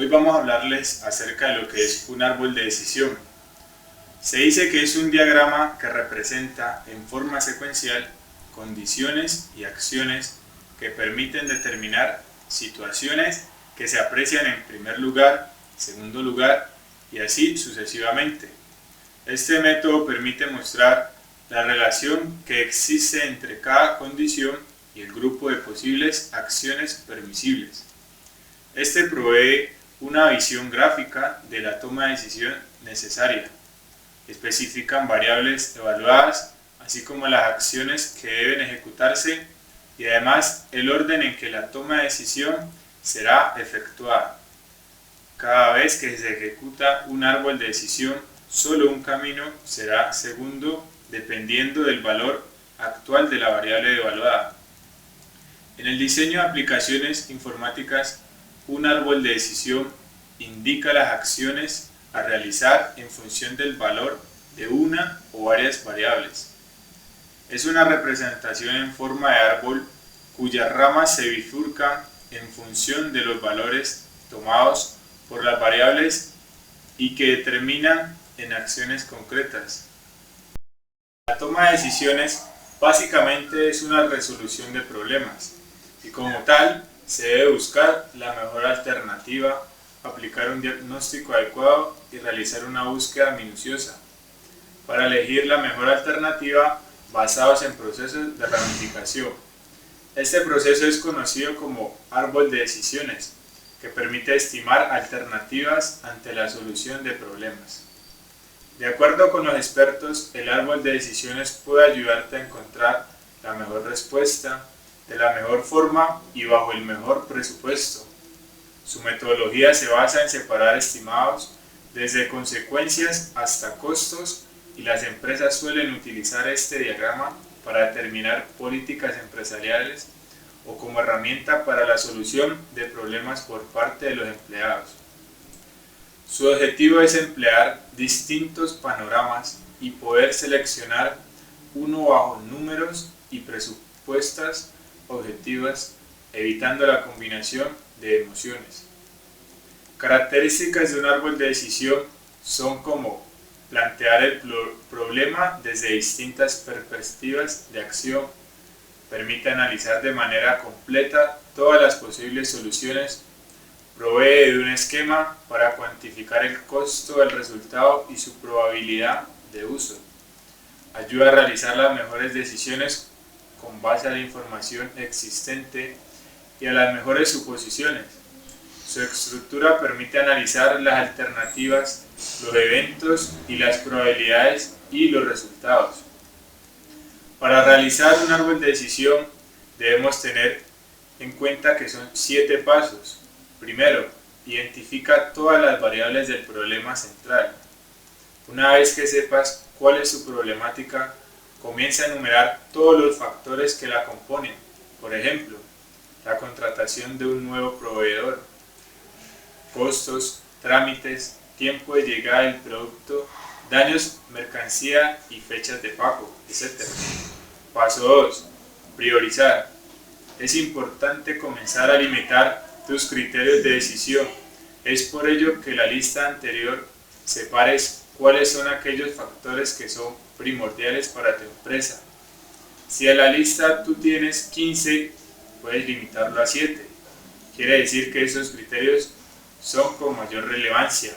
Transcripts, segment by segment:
Hoy vamos a hablarles acerca de lo que es un árbol de decisión. Se dice que es un diagrama que representa en forma secuencial condiciones y acciones que permiten determinar situaciones que se aprecian en primer lugar, segundo lugar y así sucesivamente. Este método permite mostrar la relación que existe entre cada condición y el grupo de posibles acciones permisibles. Este provee una visión gráfica de la toma de decisión necesaria. Especifican variables evaluadas, así como las acciones que deben ejecutarse y además el orden en que la toma de decisión será efectuada. Cada vez que se ejecuta un árbol de decisión, solo un camino será segundo dependiendo del valor actual de la variable evaluada. En el diseño de aplicaciones informáticas, un árbol de decisión indica las acciones a realizar en función del valor de una o varias variables. Es una representación en forma de árbol cuyas ramas se bifurcan en función de los valores tomados por las variables y que determinan en acciones concretas. La toma de decisiones básicamente es una resolución de problemas y como tal se debe buscar la mejor alternativa, aplicar un diagnóstico adecuado y realizar una búsqueda minuciosa para elegir la mejor alternativa basados en procesos de ramificación. Este proceso es conocido como árbol de decisiones, que permite estimar alternativas ante la solución de problemas. De acuerdo con los expertos, el árbol de decisiones puede ayudarte a encontrar la mejor respuesta, de la mejor forma y bajo el mejor presupuesto. Su metodología se basa en separar estimados desde consecuencias hasta costos y las empresas suelen utilizar este diagrama para determinar políticas empresariales o como herramienta para la solución de problemas por parte de los empleados. Su objetivo es emplear distintos panoramas y poder seleccionar uno bajo números y presupuestas objetivas, evitando la combinación de emociones. Características de un árbol de decisión son como plantear el problema desde distintas perspectivas de acción, permite analizar de manera completa todas las posibles soluciones, provee de un esquema para cuantificar el costo del resultado y su probabilidad de uso, ayuda a realizar las mejores decisiones con base a la información existente y a las mejores suposiciones. Su estructura permite analizar las alternativas, los eventos y las probabilidades y los resultados. Para realizar un árbol de decisión debemos tener en cuenta que son 7 pasos. Primero, identifica todas las variables del problema central. Una vez que sepas cuál es su problemática, comienza a enumerar todos los factores que la componen. Por ejemplo, la contratación de un nuevo proveedor, costos, trámites, tiempo de llegada del producto, daños, mercancía y fechas de pago, etc. Paso 2. Priorizar. Es importante comenzar a limitar tus criterios de decisión. Es por ello que la lista anterior separes cuáles son aquellos factores que son primordiales para tu empresa. Si en la lista tú tienes 15, puedes limitarlo a 7. Quiere decir que esos criterios son con mayor relevancia.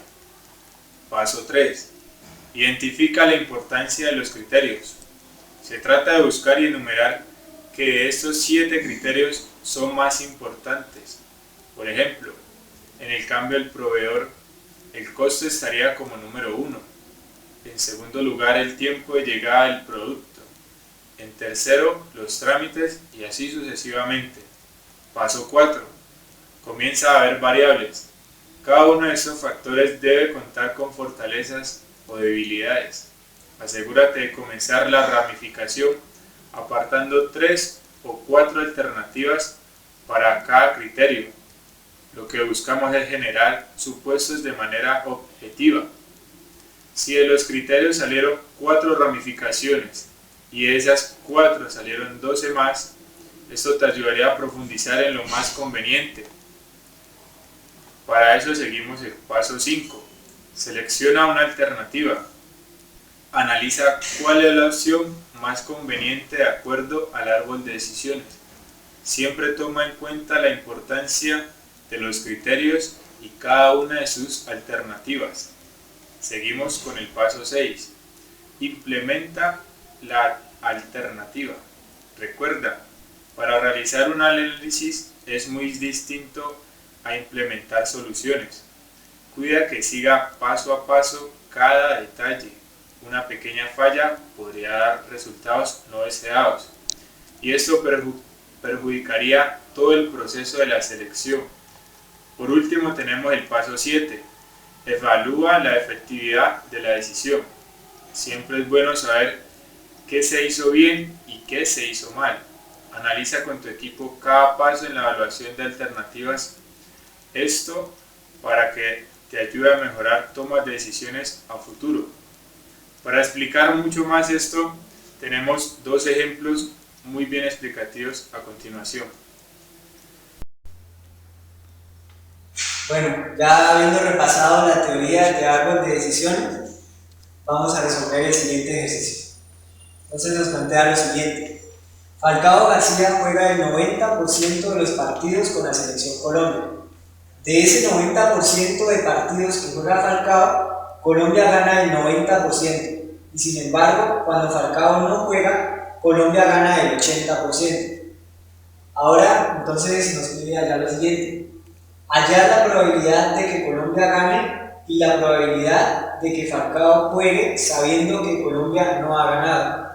Paso 3. Identifica la importancia de los criterios. Se trata de buscar y enumerar que estos 7 criterios son más importantes. Por ejemplo, en el cambio del proveedor, el costo estaría como número 1. En segundo lugar, el tiempo de llegada del producto. En tercero, los trámites y así sucesivamente. Paso 4. Comienza a ver variables. Cada uno de estos factores debe contar con fortalezas o debilidades. Asegúrate de comenzar la ramificación apartando 3 o 4 alternativas para cada criterio. Lo que buscamos es generar supuestos de manera objetiva. Si de los criterios salieron 4 ramificaciones y de esas 4 salieron 12 más, esto te ayudaría a profundizar en lo más conveniente. Para Para eso seguimos el paso 5. Selecciona una alternativa. Analiza cuál es la opción más conveniente de acuerdo al árbol de decisiones. Siempre toma en cuenta la importancia de los criterios y cada una de sus alternativas. Seguimos con el paso 6. Implementa la alternativa. Recuerda, para realizar un análisis es muy distinto a implementar soluciones. Cuida que siga paso a paso cada detalle. Una pequeña falla podría dar resultados no deseados y esto perjudicaría todo el proceso de la selección. Por último tenemos el paso 7. Evalúa la efectividad de la decisión. Siempre es bueno saber qué se hizo bien y qué se hizo mal. Analiza con tu equipo cada paso en la evaluación de alternativas. Esto para que te ayude a mejorar tomas de decisiones a futuro. Para explicar mucho más esto, tenemos dos ejemplos muy bien explicativos a continuación. Bueno, ya habiendo repasado la teoría de árbol de decisiones, vamos a resolver el siguiente ejercicio. Entonces nos plantea lo siguiente. Falcao García juega el 90% de los partidos con la selección Colombia. De ese 90% de partidos que juega Falcao, Colombia gana el 90%. Y sin embargo, cuando Falcao no juega, Colombia gana el 80%. Ahora, entonces nos pide hallar lo siguiente. Hallar la probabilidad de que Colombia gane y la probabilidad de que Falcao juegue sabiendo que Colombia no ha ganado.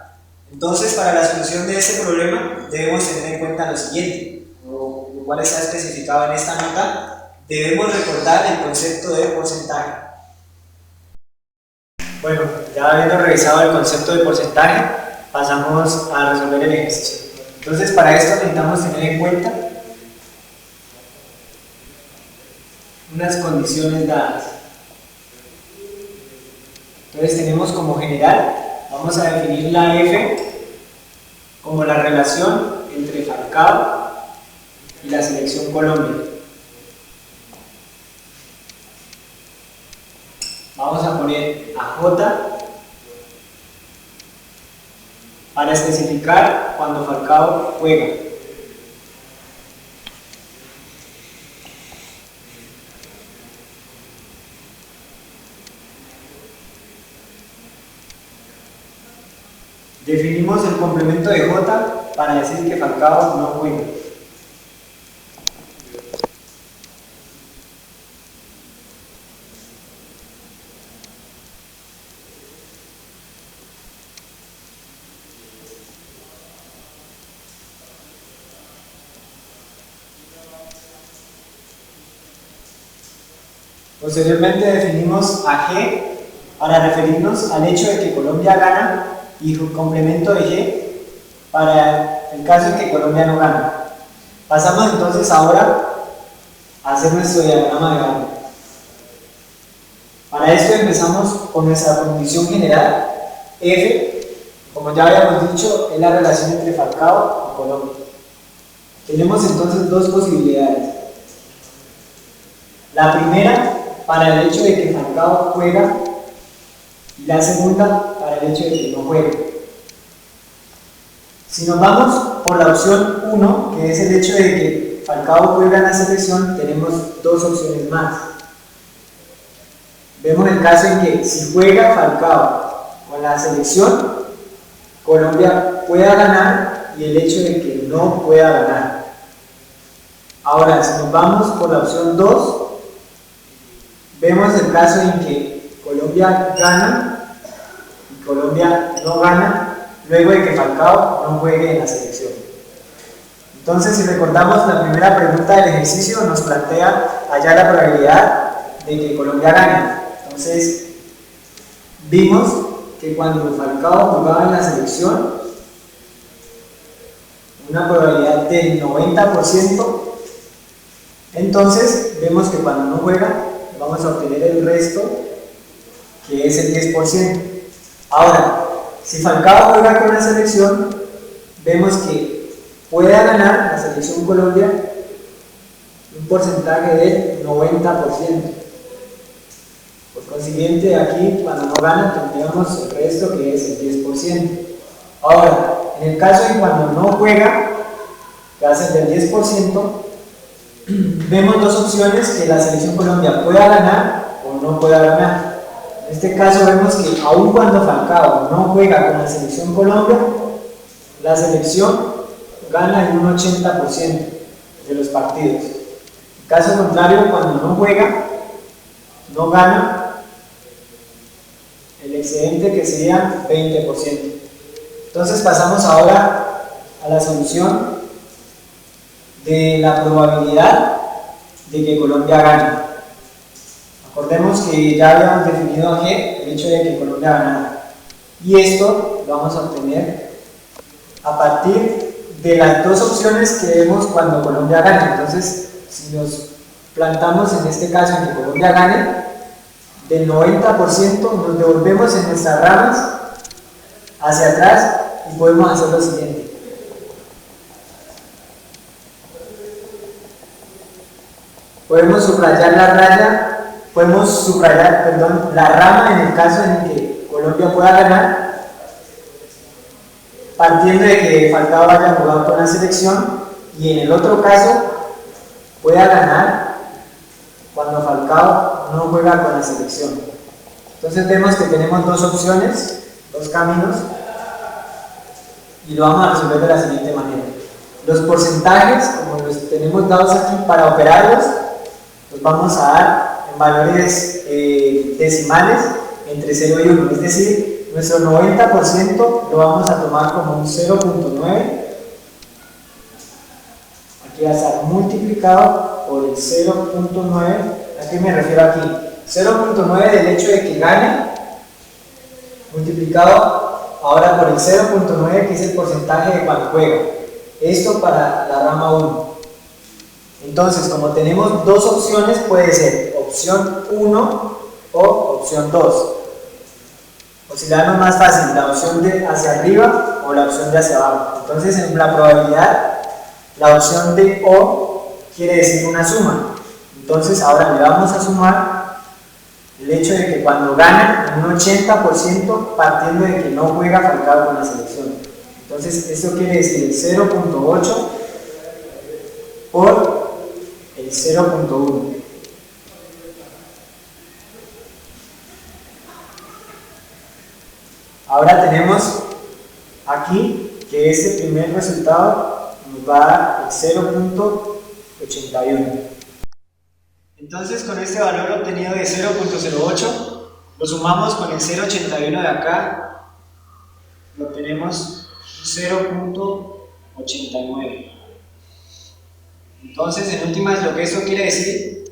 Entonces, para la solución de este problema, debemos tener en cuenta lo siguiente, lo cual está especificado en esta nota. Debemos recordar el concepto de porcentaje. Bueno, ya habiendo revisado el concepto de porcentaje, pasamos a resolver el ejercicio. Entonces, para esto necesitamos tener en cuenta unas condiciones dadas. Entonces, tenemos como general, vamos a definir la F como la relación entre Falcao y la selección Colombia. Vamos a poner a J para especificar cuando Falcao juega. Definimos el complemento de J para decir que Falcao no juega. Posteriormente definimos a G para referirnos al hecho de que Colombia gana y complemento de G para el caso en que Colombia no gana. Pasamos entonces ahora a hacer nuestro diagrama de gama. Para esto empezamos con nuestra condición general. F, como ya habíamos dicho, es la relación entre Falcao y Colombia. Tenemos entonces dos posibilidades. La primera, para el hecho de que Falcao juega, y la segunda, para el hecho de que no juegue. Si nos vamos por la opción 1, que es el hecho de que Falcao juega en la selección, tenemos dos opciones más. Vemos el caso en que si juega Falcao con la selección, Colombia pueda ganar y el hecho de que no pueda ganar. Ahora, si nos vamos por la opción 2, vemos el caso en que Colombia gana y Colombia no gana luego de que Falcao no juegue en la selección. Entonces, si recordamos la primera pregunta del ejercicio, nos plantea hallar la probabilidad de que Colombia gane. Entonces, vimos que cuando Falcao jugaba en la selección, una probabilidad del 90%, entonces vemos que cuando no juega, vamos a obtener el resto, que es el 10%. Ahora, si Falcao juega con la selección, vemos que puede ganar la selección Colombia un porcentaje del 90%. Por consiguiente, aquí cuando no gana tendríamos el resto, que es el 10%. Ahora, en el caso de cuando no juega, que va a ser del 10%, vemos dos opciones: que la selección Colombia pueda ganar o no pueda ganar. En este caso vemos que aun cuando Falcao no juega con la selección Colombia, la selección gana en un 80% de los partidos. En caso contrario, cuando no juega, no gana el excedente, que sería 20%. Entonces pasamos ahora a la solución de la probabilidad de que Colombia gane. Acordemos que ya habíamos definido a G el hecho de que Colombia ganara, y esto lo vamos a obtener a partir de las dos opciones que vemos cuando Colombia gane. Entonces, si nos plantamos en este caso en que Colombia gane, del 90% nos devolvemos en nuestras ramas hacia atrás y podemos hacer lo siguiente. Podemos subrayar la rama en el caso en el que Colombia pueda ganar, partiendo de que Falcao haya jugado con la selección, y en el otro caso pueda ganar cuando Falcao no juega con la selección. Entonces vemos que tenemos dos opciones, dos caminos, y lo vamos a resolver de la siguiente manera. Los porcentajes, como los tenemos dados aquí, para operarlos los vamos a dar en valores decimales entre 0 y 1, es decir, nuestro 90% lo vamos a tomar como un 0.9, aquí va a estar multiplicado por el 0.9. ¿A qué me refiero aquí? 0.9 del hecho de que gane, multiplicado ahora por el 0.9, que es el porcentaje de cuando juega. Esto para la rama 1. Entonces, como tenemos dos opciones, puede ser opción 1 o opción 2. O si la damos más fácil, la opción de hacia arriba o la opción de hacia abajo. Entonces, en la probabilidad, la opción de O quiere decir una suma. Entonces, ahora le vamos a sumar el hecho de que cuando gana en un 80%, partiendo de que no juega Falcao con la selección. Entonces, esto quiere decir el 0.8 por el 0.1. Ahora tenemos aquí que este primer resultado nos va a dar el 0.81. Entonces, con este valor obtenido de 0.08, lo sumamos con el 0.81 de acá, y obtenemos 0.89. Entonces, en últimas, lo que esto quiere decir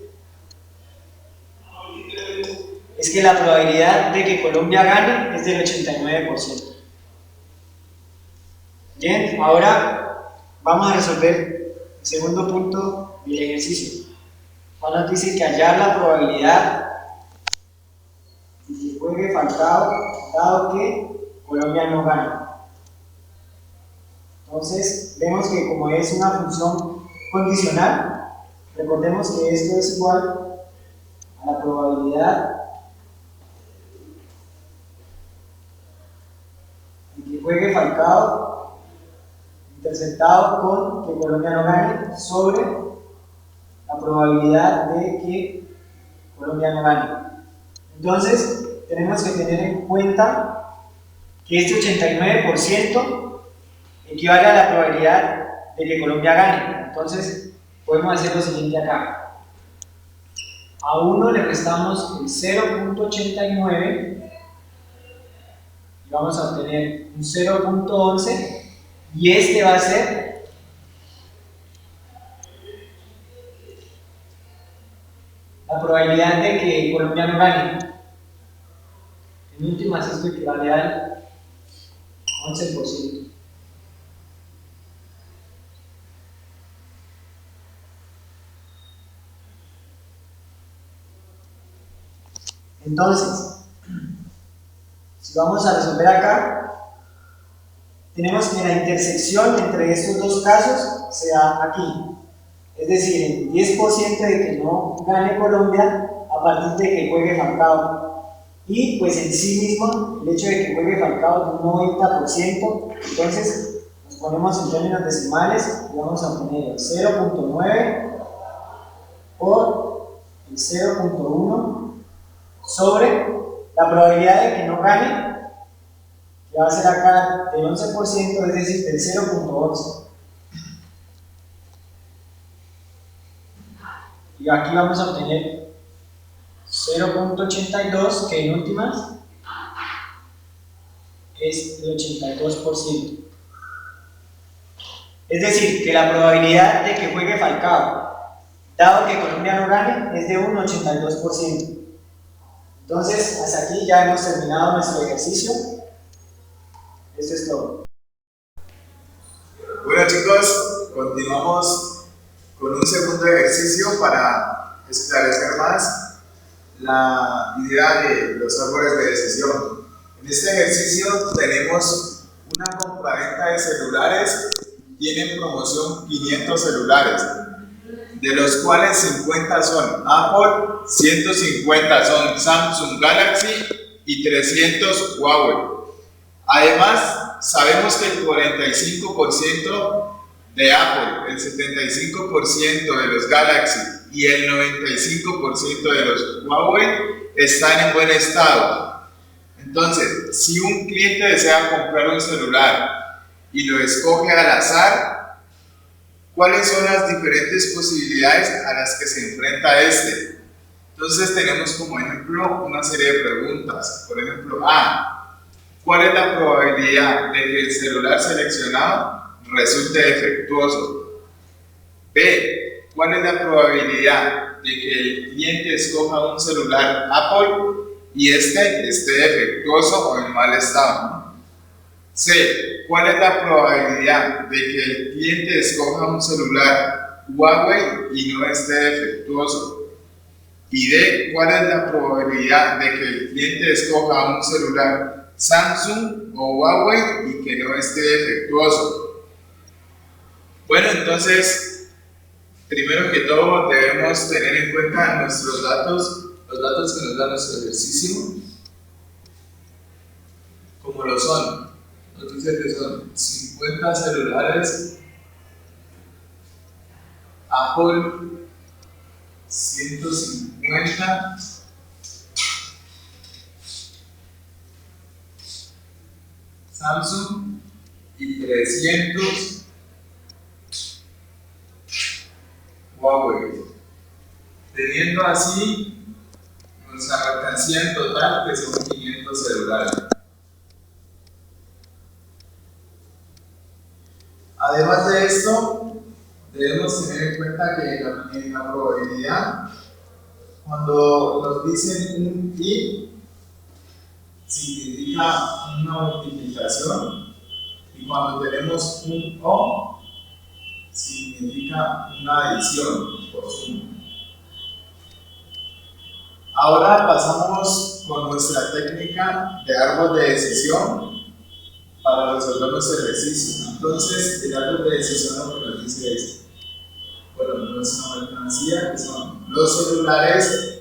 es que la probabilidad de que Colombia gane es del 89%. Bien, ahora vamos a resolver el segundo punto del ejercicio. Ahora nos dice que hallar la probabilidad de que juegue Falcao, dado que Colombia no gana. Entonces, vemos que como es una función condicional, recordemos que esto es igual a la probabilidad de que juegue Falcao interceptado con que Colombia no gane sobre la probabilidad de que Colombia no gane. Entonces, tenemos que tener en cuenta que este 89% equivale a la probabilidad de que Colombia gane. Entonces, podemos hacer lo siguiente acá. A 1 le restamos el 0.89 y vamos a obtener un 0.11, y este va a ser la probabilidad de que Colombia no gane. En últimas, esto equivale al 11%. Entonces, si vamos a resolver acá, tenemos que la intersección entre estos dos casos se da aquí. Es decir, el 10% de que no gane Colombia a partir de que juegue Falcao. Y pues en sí mismo, el hecho de que juegue Falcao de un 90%, entonces nos ponemos en términos decimales y vamos a poner el 0.9 por el 0.1 sobre la probabilidad de que no gane, que va a ser acá del 11%, es decir, del 0.11. Y aquí vamos a obtener 0.82, que en últimas es el 82%. Es decir, que la probabilidad de que juegue Falcao, dado que Colombia no gane, es de un 82%. Entonces, hasta aquí ya hemos terminado nuestro ejercicio. Esto es todo. Bueno chicos, continuamos con un segundo ejercicio para esclarecer más la idea de los árboles de decisión. En este ejercicio tenemos una compraventa de celulares, tienen promoción 500 celulares, de los cuales 50 son Apple, 150 son Samsung Galaxy y 300 Huawei. Además, sabemos que el 45% de Apple, el 75% de los Galaxy y el 95% de los Huawei están en buen estado. Entonces, si un cliente desea comprar un celular y lo escoge al azar, ¿cuáles son las diferentes posibilidades a las que se enfrenta este? Entonces tenemos como ejemplo una serie de preguntas. Por ejemplo, A, ¿cuál es la probabilidad de que el celular seleccionado resulte defectuoso? B, ¿cuál es la probabilidad de que el cliente escoja un celular Apple y este esté defectuoso o en mal estado? C, ¿cuál es la probabilidad de que el cliente escoja un celular Huawei y no esté defectuoso? Y D, ¿cuál es la probabilidad de que el cliente escoja un celular Samsung o Huawei y que no esté defectuoso? Bueno, entonces, primero que todo debemos tener en cuenta nuestros datos, los datos que nos da nuestro ejercicio, como lo son. Nos dice que son 50 celulares Apple, 150 Samsung y 300 Huawei, teniendo así nuestra mercancía en total que son 500 celulares. Además de esto, debemos tener en cuenta que en la probabilidad, cuando nos dicen un y, significa una multiplicación, y cuando tenemos un o, significa una adición por suma. Ahora pasamos con nuestra técnica de árbol de decisión para resolver nuestro ejercicio. Entonces, el árbol de decisión lo que nos dice es, bueno, nuestra mercancía, que son los celulares,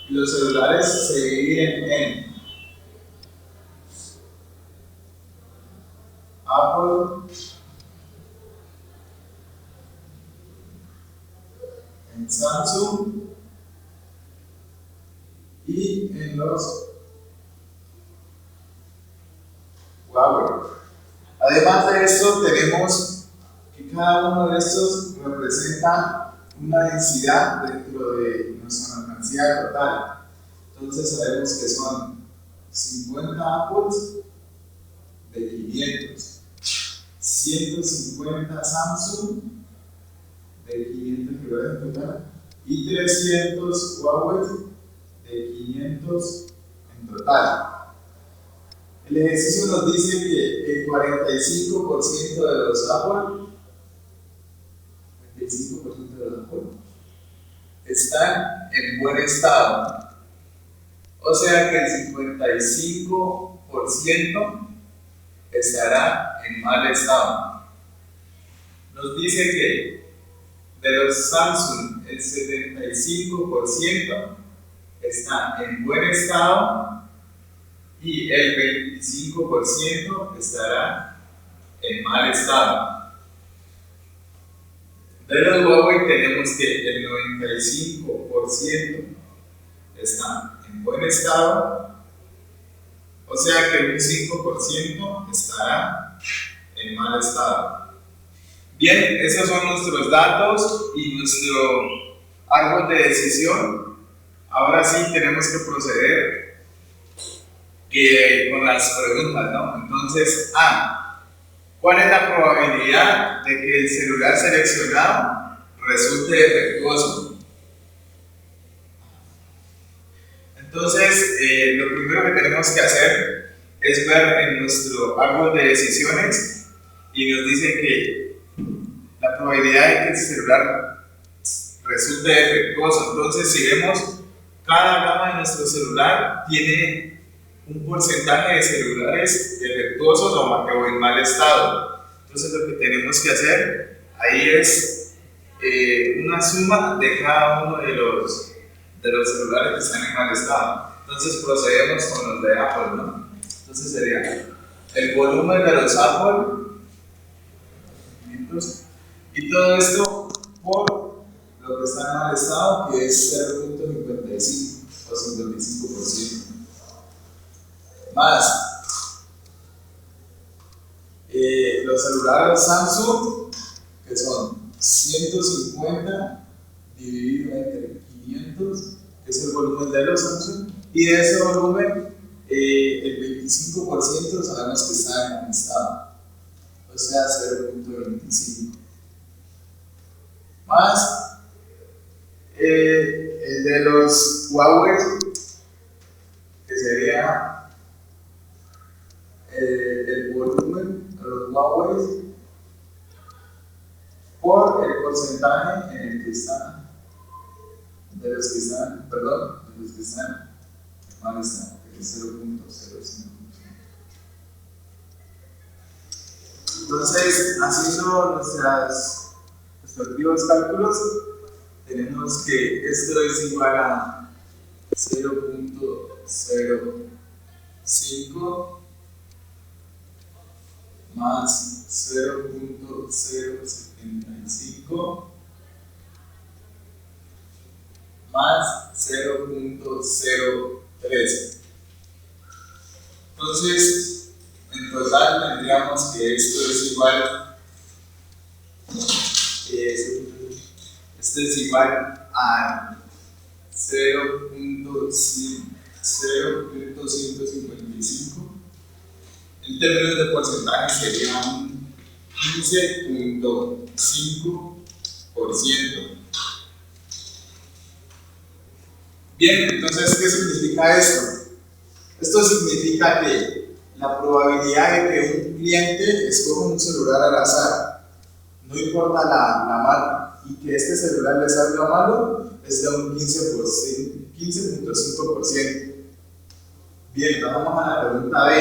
y los celulares se dividen en Apple, en Samsung y en los Huawei. Además de esto, tenemos que cada uno de estos representa una densidad dentro de nuestra mercancía total. Entonces sabemos que son 50 Apples de 500, 150 Samsung de 500 que voy a total y 300 Huawei de 500 en total. El ejercicio nos dice que el 45% de los Apple, están en buen estado. O sea que el 55% estará en mal estado. Nos dice que de los Samsung, el 75% está en buen estado y el 25% estará en mal estado. De los Huawei tenemos que el 95% está en buen estado, o sea que un 5% estará en mal estado. Bien, esos son nuestros datos y nuestro árbol de decisión. Ahora sí tenemos que proceder con las preguntas, ¿no? Entonces, ¿cuál es la probabilidad de que el celular seleccionado resulte defectuoso? Entonces, lo primero que tenemos que hacer es ver en nuestro árbol de decisiones y nos dice que la probabilidad de que el celular resulte defectuoso. Entonces, si vemos, cada gama de nuestro celular tiene un porcentaje de celulares defectuosos o en mal estado. Entonces, lo que tenemos que hacer ahí es una suma de cada uno de los celulares que están en mal estado. Entonces, procedemos con los de Apple, ¿no? Entonces, sería el volumen de los Apple y todo esto por lo que está en mal estado, que es 0.55 o 55%. Más los celulares Samsung, que son 150 dividido entre 500, que es el volumen de los Samsung, y de ese volumen el 25% sabemos que está en mal estado, o sea 0.25. Más el de los Huawei, que sería el volumen de los Huawei por el porcentaje en el que están, de los que están en mal estado, que es 0.05. Entonces, haciendo nuestros respectivos cálculos, tenemos que esto es igual a 0.05 más 0.075 más 0.013. Entonces, en total tendríamos que esto es igual a 0.155. En términos de porcentaje sería un 15.5%. Bien, entonces, ¿qué significa esto? Esto significa que la probabilidad de que un cliente escoja un celular al azar, no importa la marca, y que este celular le salga malo, es de un 15.5%. Bien, vamos a la pregunta B.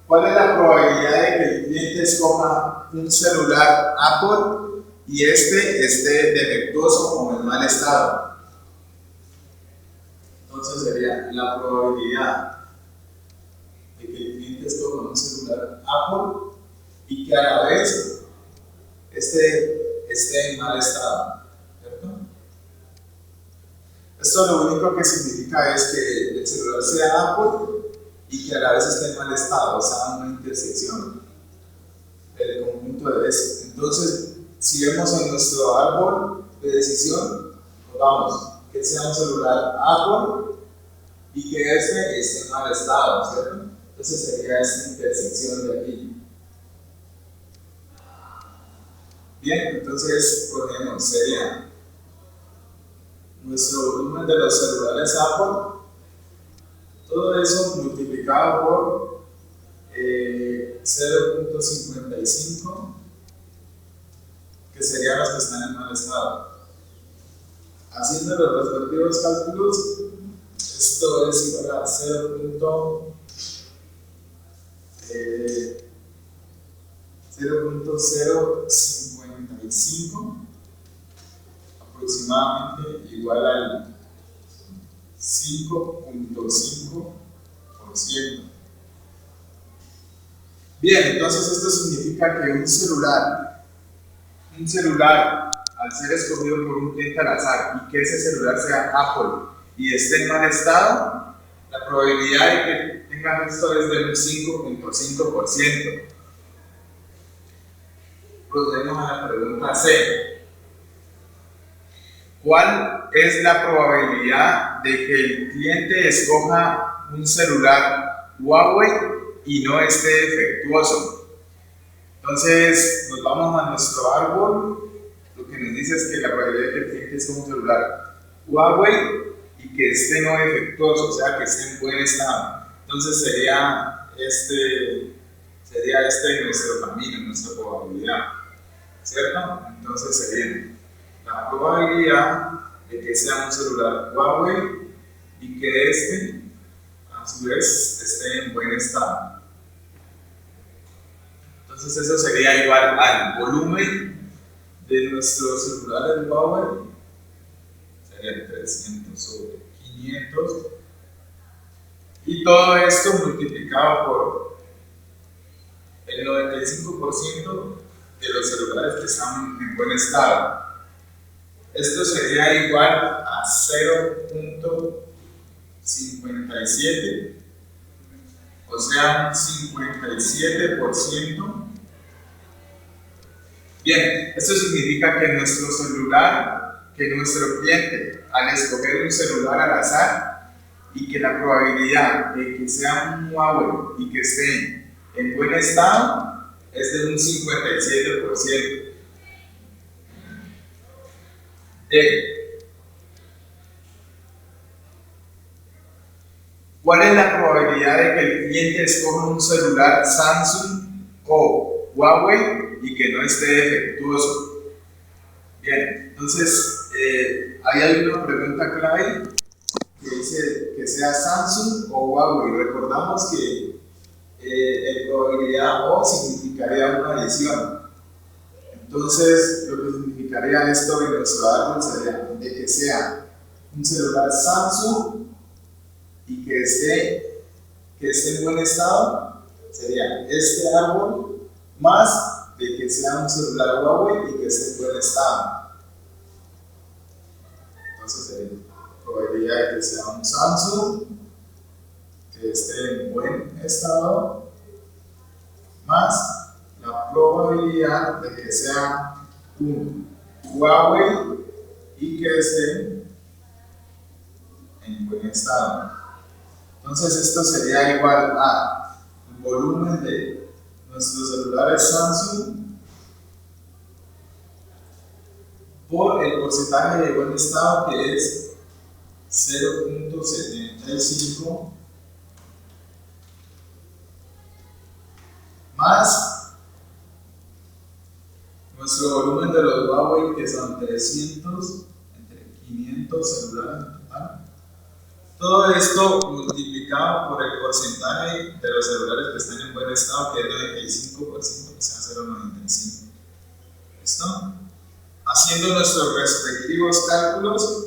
¿Cuál es la probabilidad de que el cliente escoja un celular Apple y este esté defectuoso o en mal estado? Entonces sería la probabilidad de que el cliente escoja un celular Apple y que a la vez esté en mal estado, ¿cierto? Esto lo único que significa es que el celular sea Apple y que a la vez esté en mal estado, o sea, una intersección del conjunto de eso. Entonces, si vemos en nuestro árbol de decisión, vamos, que sea un celular Apple y que este esté en mal estado, ¿cierto? Entonces sería esta intersección de aquí. Bien, entonces ponemos, sería nuestro volumen de los celulares Apple, todo eso multiplicado por 0.55, que serían los que están en mal estado. Haciendo los respectivos cálculos, esto es igual a 0.075 0.055 aproximadamente igual al 5.5%. Bien, entonces esto significa que un celular al ser escogido por un cliente al azar y que ese celular sea Apple y esté en mal estado, la probabilidad de que tengan esto es del 5.5%. Procedemos a la pregunta C. ¿Cuál es la probabilidad de que el cliente escoja un celular Huawei y no esté defectuoso? Entonces, nos vamos a nuestro árbol. Lo que nos dice es que la probabilidad de que el cliente escoja un celular Huawei y que esté no defectuoso, o sea, que esté en buen estado. Entonces, sería este nuestro camino, nuestra probabilidad, ¿cierto? Entonces, sería la probabilidad de que sea un celular Huawei y que este, a su vez, esté en buen estado. Entonces eso sería igual al volumen de nuestros celulares Huawei, sería 300 sobre 500, y todo esto multiplicado por el 95% de los celulares que están en buen estado. Esto sería igual a 0.57, o sea, un 57%. Bien, esto significa que nuestro cliente, al escoger un celular al azar y que la probabilidad de que sea un Huawei y que esté en buen estado es de un 57%. ¿Cuál es la probabilidad de que el cliente escoja un celular Samsung o Huawei y que no esté defectuoso? Bien, entonces ahí hay una pregunta clave que dice que sea Samsung o Huawei. Recordamos que en probabilidad O significaría una adición. Entonces, lo que significaría esto en nuestro árbol sería de que sea un celular Samsung y que esté en buen estado, sería este árbol más de que sea un celular Huawei y que esté en buen estado. Entonces sería la probabilidad de que sea un Samsung que esté en buen estado más la probabilidad de que sea un Huawei y que esté en buen estado. Entonces esto sería igual a el volumen de nuestros celulares Samsung por el porcentaje de buen estado, que es 0.75, más nuestro volumen de los Huawei, que son 300 entre 500 celulares en total. Todo esto multiplicado por el porcentaje de los celulares que están en buen estado, que es 95%, que sea 0.95. ¿Listo? Haciendo nuestros respectivos cálculos,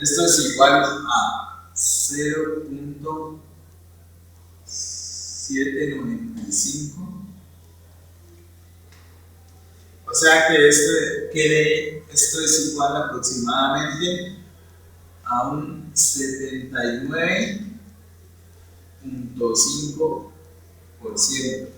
esto es igual a 0.795. O sea que esto es igual aproximadamente a un 79.5%.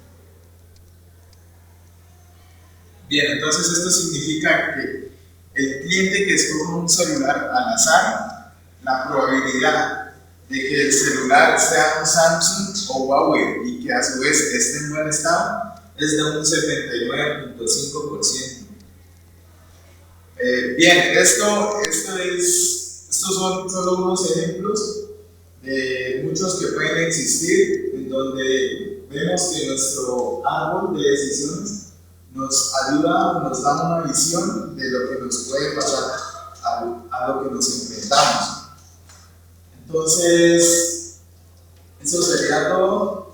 Bien, entonces esto significa que el cliente que escoge un celular al azar, la probabilidad de que el celular sea un Samsung o Huawei y que a su vez esté en buen estado es de un 79.5%. Bien, estos son solo unos ejemplos de muchos que pueden existir, en donde vemos que nuestro árbol de decisiones nos ayuda, nos da una visión de lo que nos puede pasar, a lo que nos enfrentamos. Entonces, eso sería todo.